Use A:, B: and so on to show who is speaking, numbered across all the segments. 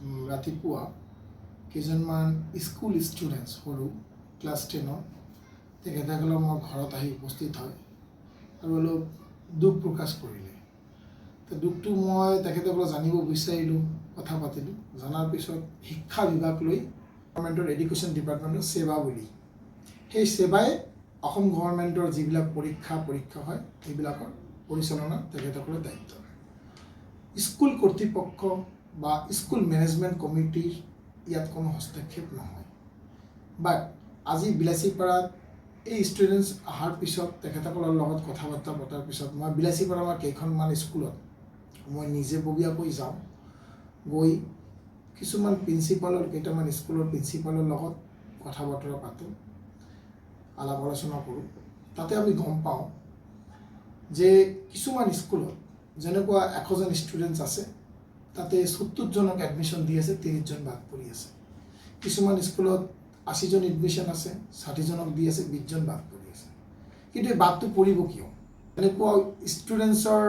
A: ৰাতিপুৱা কেইজনমান school students সৰু ক্লাছ 10 তেখেতসকলৰ মই ঘৰত আহি উপস্থিত হয় আৰু অলপ দুখ প্ৰকাশ কৰিলে। তো দুখটো মই তেখেতসকলক জানিব বিচাৰিলোঁ, কথা পাতিলোঁ। জনাৰ পিছত শিক্ষা বিভাগ লৈ গভৰ্ণমেণ্টৰ এডুকেশ্যন ডিপাৰ্টমেণ্টৰ সেৱা বুলি, সেই সেৱাই অসম গভৰ্ণমেণ্টৰ যিবিলাক পৰীক্ষা হয় সেইবিলাকৰ পৰিচালনা তেখেতসকলৰ দায়িত্ব। স্কুল কৰ্তৃপক্ষ বা স্কুল মেনেজমেণ্ট কমিটিৰ ইয়াত কোনো হস্তক্ষেপ নহয়। বাট আজি বিলাচীপাৰাত এই ষ্টুডেণ্টছ অহাৰ পিছত তেখেতসকলৰ লগত কথা বাৰ্তা পতাৰ পিছত মই বিলাচীপাৰা আমাৰ কেইখনমান স্কুলত মই নিজে ববীয়াকৈ যাওঁ, গৈ কিছুমান প্ৰিন্সিপালৰ কেইটামান স্কুলৰ প্ৰিন্সিপালৰ লগত কথা বতৰা পাতোঁ, আলাপ আলোচনা কৰোঁ। তাতে আমি গম পাওঁ যে কিছুমান স্কুলত যেনেকুৱা 100জন ষ্টুডেণ্টছ আছে তাতে 70জনক এডমিশ্যন দি আছে, 30জন বাদ পৰি আছে। কিছুমান স্কুলত 80জন এডমিশ্যন আছে, 60জনক দি আছে, 20জন বাদ পৰি আছে। কিন্তু এই বাদটো পৰিব কিয়? এনেকুৱা ষ্টুডেণ্টছৰ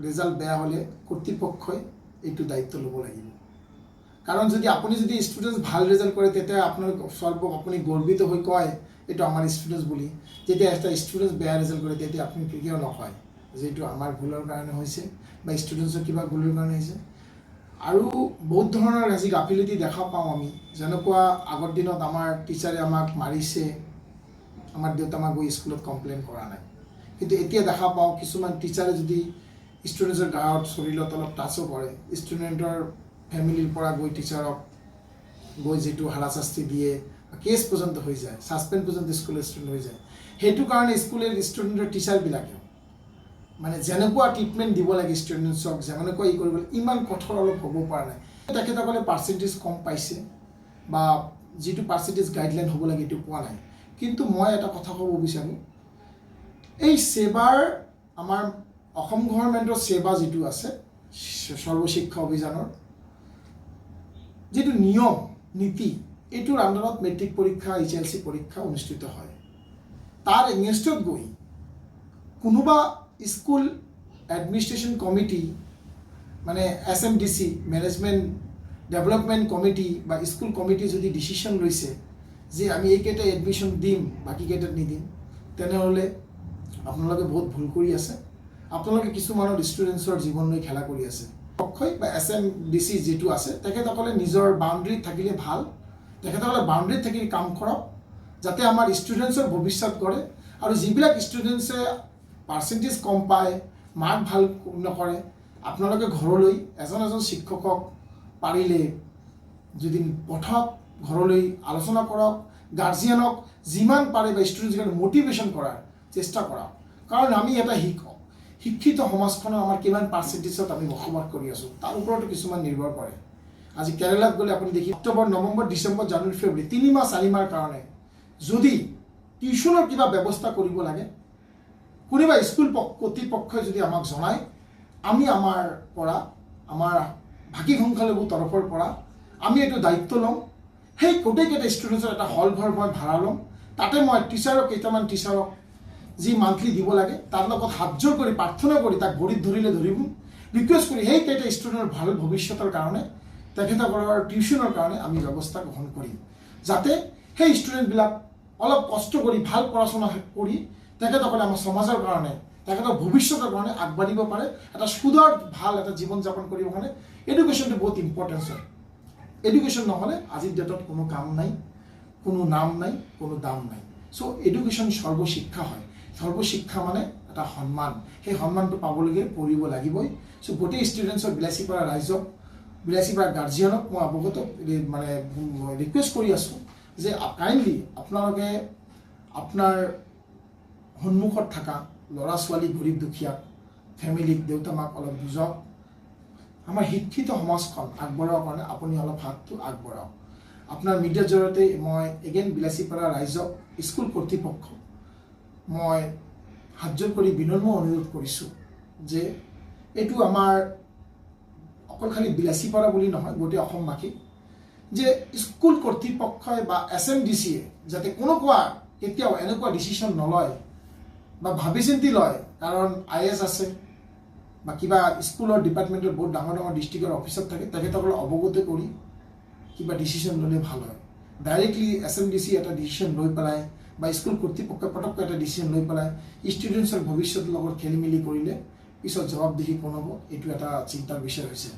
A: ৰিজাল্ট বেয়া হ'লে কৰ্তৃপক্ষই এইটো দায়িত্ব ল'ব লাগিব। কাৰণ যদি আপুনি ষ্টুডেণ্টছ ভাল ৰিজাল্ট কৰে তেতিয়া আপোনাৰ ছোৱালীবোৰক আপুনি গৰ্বিত হৈ কয় এইটো আমাৰ ষ্টুডেণ্টছ বুলি। যেতিয়া এটা ষ্টুডেণ্টছ বেয়া ৰিজাল্ট কৰে তেতিয়া আপুনি কেতিয়াও নকয় যে এইটো আমাৰ ভুলৰ কাৰণে হৈছে বা ষ্টুডেণ্টছৰ কিবা ভুলৰ কাৰণে হৈছে। আৰু বহুত ধৰণৰ আজি গাফিলতি দেখা পাওঁ আমি, যেনেকুৱা আগৰ দিনত আমাৰ টিচাৰে আমাক মাৰিছে, আমাৰ দেউতা মাক গৈ স্কুলত কমপ্লেইন কৰা নাই। কিন্তু এতিয়া দেখা পাওঁ কিছুমান টিচাৰে যদি ষ্টুডেণ্টছৰ গাত শৰীৰত অলপ টাচো কৰে, ষ্টুডেণ্টৰ ফেমিলিৰ পৰা গৈ টিচাৰক গৈ যিটো হাৰাশাস্তি দিয়ে, কেছ পৰ্যন্ত হৈ যায়, ছাছপেণ্ড পৰ্যন্ত স্কুলৰ ষ্টুডেণ্ট হৈ যায়। সেইটো কাৰণে স্কুলৰ ষ্টুডেণ্টৰ টিচাৰবিলাকেও মানে যেনেকুৱা ট্ৰিটমেণ্ট দিব লাগে ষ্টুডেণ্টছক, যেনেকুৱা কৰিব লাগে, ইমান কঠোৰ অলপ হ'ব পৰা নাই। তেখেতসকলে পাৰ্চেণ্টেজ কম পাইছে বা যিটো পাৰ্চেণ্টেজ গাইডলাইন হ'ব লাগে এইটো পোৱা নাই। কিন্তু মই এটা কথা ক'ব বিচাৰোঁ, এই সেৱাৰ আমাৰ অসম গভৰ্ণমেণ্টৰ সেৱা যিটো আছে সৰ্বশিক্ষা অভিযানৰ যিটো নিয়ম নীতি, এইটোৰ আণ্ডাৰত মেট্ৰিক পৰীক্ষা, HLC পৰীক্ষা অনুষ্ঠিত হয়। তাৰ এগেইনষ্টত গৈ কোনোবা স্কুল এডমিনিষ্ট্ৰেশ্যন কমিটি মানে SMDC মেনেজমেণ্ট ডেভেলপমেণ্ট কমিটি বা স্কুল কমিটি যদি ডিচিশ্যন লৈছে যে আমি এইকেইটা এডমিশ্যন দিম, বাকীকেইটাত নিদিম, তেনেহ'লে আপোনালোকে বহুত ভুল কৰি আছে। আপোনালোকে কিছুমানৰ ষ্টুডেণ্টছৰ জীৱন লৈ খেলা কৰি আছে। পক্ষই বা SMDC যিটো আছে তেখেতসকলে নিজৰ বাউণ্ডেৰীত থাকিলে ভাল, তেখেতসকলে বাউণ্ডেৰীত থাকি কাম কৰক যাতে আমাৰ ষ্টুডেণ্টছৰ ভৱিষ্যত গঢ়ে। আৰু যিবিলাক ষ্টুডেণ্টছে পাৰ্চেণ্টেজ কম পায়, মাৰ্ক ভাল নকৰে, আপোনালোকে ঘৰলৈ এজন শিক্ষকক পাৰিলে যদি পঠক, ঘৰলৈ আলোচনা কৰক, গাৰ্জিয়ানক যিমান পাৰে বা ষ্টুডেণ্টছক মটিভেশ্যন কৰাৰ চেষ্টা কৰক। কাৰণ আমি এটা শিক্ষিত সমাজখনৰ আমাৰ কিমান পাৰ্চেণ্টেজত আমি বসবাস কৰি আছোঁ তাৰ ওপৰতো কিছুমান নিৰ্ভৰ কৰে। আজি কেৰেলাত গ'লে আপুনি দেখি অক্টোবৰ, নৱেম্বৰ, ডিচেম্বৰ, জানুৱাৰী, ফেব্ৰুৱাৰী 3 মাহ 4 মাহৰ কাৰণে যদি টিউশ্যনৰ কিবা ব্যৱস্থা কৰিব লাগে, কোনোবা স্কুল কৰ্তৃপক্ষই যদি আমাক জনায়, আমি আমাৰ ভাষিক সংখ্যালঘুৰ তৰফৰ পৰা আমি এইটো দায়িত্ব ল'ম। সেই গোটেইকেইটা ষ্টুডেণ্টছৰ এটা হল ঘৰ মই ভাড়া ল'ম, তাতে মই কেইটামান টিচাৰক যি মান্থলি দিব লাগে তাৰ লগত হাতযোৰ কৰি প্ৰাৰ্থনা কৰি তাক ভৰিত ধৰিলে ধৰিব, ৰিকুৱেষ্ট কৰি সেই কেইটা ষ্টুডেণ্টৰ ভাল ভৱিষ্যতৰ কাৰণে তেখেতসকলৰ টিউশ্যনৰ কাৰণে আমি ব্যৱস্থা গ্ৰহণ কৰিম, যাতে সেই ষ্টুডেণ্টবিলাক অলপ কষ্ট কৰি ভাল পঢ়া শুনা কৰি তেখেতসকলে আমাৰ সমাজৰ কাৰণে, তেখেতৰ ভৱিষ্যতৰ কাৰণে আগবাঢ়িব পাৰে, এটা সুন্দৰ ভাল এটা জীৱন যাপন কৰিবৰ কাৰণে এডুকেশ্যনটো বহুত ইম্পৰ্টেঞ্চ হয়। এডুকেশ্যন নহ'লে আজিৰ ডেটত কোনো কাম নাই, কোনো নাম নাই, কোনো দাম নাই। চ' এডুকেশ্যন সৰ্বশিক্ষা হয়। সৰ্বশিক্ষা মানে এটা সন্মান, সেই সন্মানটো পাবলৈকে পঢ়িব লাগিবই। চ' গোটেই ষ্টুডেণ্টছৰ বিলাচীপাৰা ৰাইজক, বিলাচীপাৰা গাৰ্জিয়ানক মই অৱগত মানে ৰিকুৱেষ্ট কৰি আছোঁ যে কাইণ্ডলি আপোনালোকে আপোনাৰ সন্মুখত থকা ল'ৰা ছোৱালী, গৰীব দুখীয়া ফেমিলিক, দেউতা মাক অলপ বুজাওক। আমাৰ শিক্ষিত সমাজখন আগবঢ়াবৰ কাৰণে আপুনি অলপ হাতটো আগবঢ়াওক। আপোনাৰ মিডিয়াৰ জৰিয়তে মই এগেইন বিলাচীপাৰা ৰাইজক, স্কুল কৰ্তৃপক্ষক মই হাতযোৰ কৰি বিনম্ৰ অনুৰোধ কৰিছোঁ যে এইটো আমাৰ অকল খালি বিলাচীপাৰা বুলি নহয়, গোটেই অসমবাসী যে স্কুল কৰ্তৃপক্ষই বা SMDCয়ে যাতে কেতিয়াও এনেকুৱা ডিচিশ্যন নলয় বা ভাবি চিন্তি লয়। কাৰণ IS আছে বা কিবা স্কুলৰ ডিপাৰ্টমেণ্টৰ বহুত ডাঙৰ ডিষ্ট্ৰিক্টৰ অফিচত থাকে, তেখেতসকলক অৱগত কৰি কিবা ডিচিশ্যন ল'লে ভাল হয়। ডাইৰেক্টলি SMDC এটা ডিচিশ্যন লৈ পেলাই বা স্কুল কৰ্তৃপক্ষই পটককৈ এটা ডিচিশ্যন লৈ পেলাই ষ্টুডেণ্টছৰ ভৱিষ্যতৰ লগত খেলি মেলি কৰিলে পিছত জবাবদিহি কোন হ'ব, এইটো এটা চিন্তাৰ বিষয় হৈছে।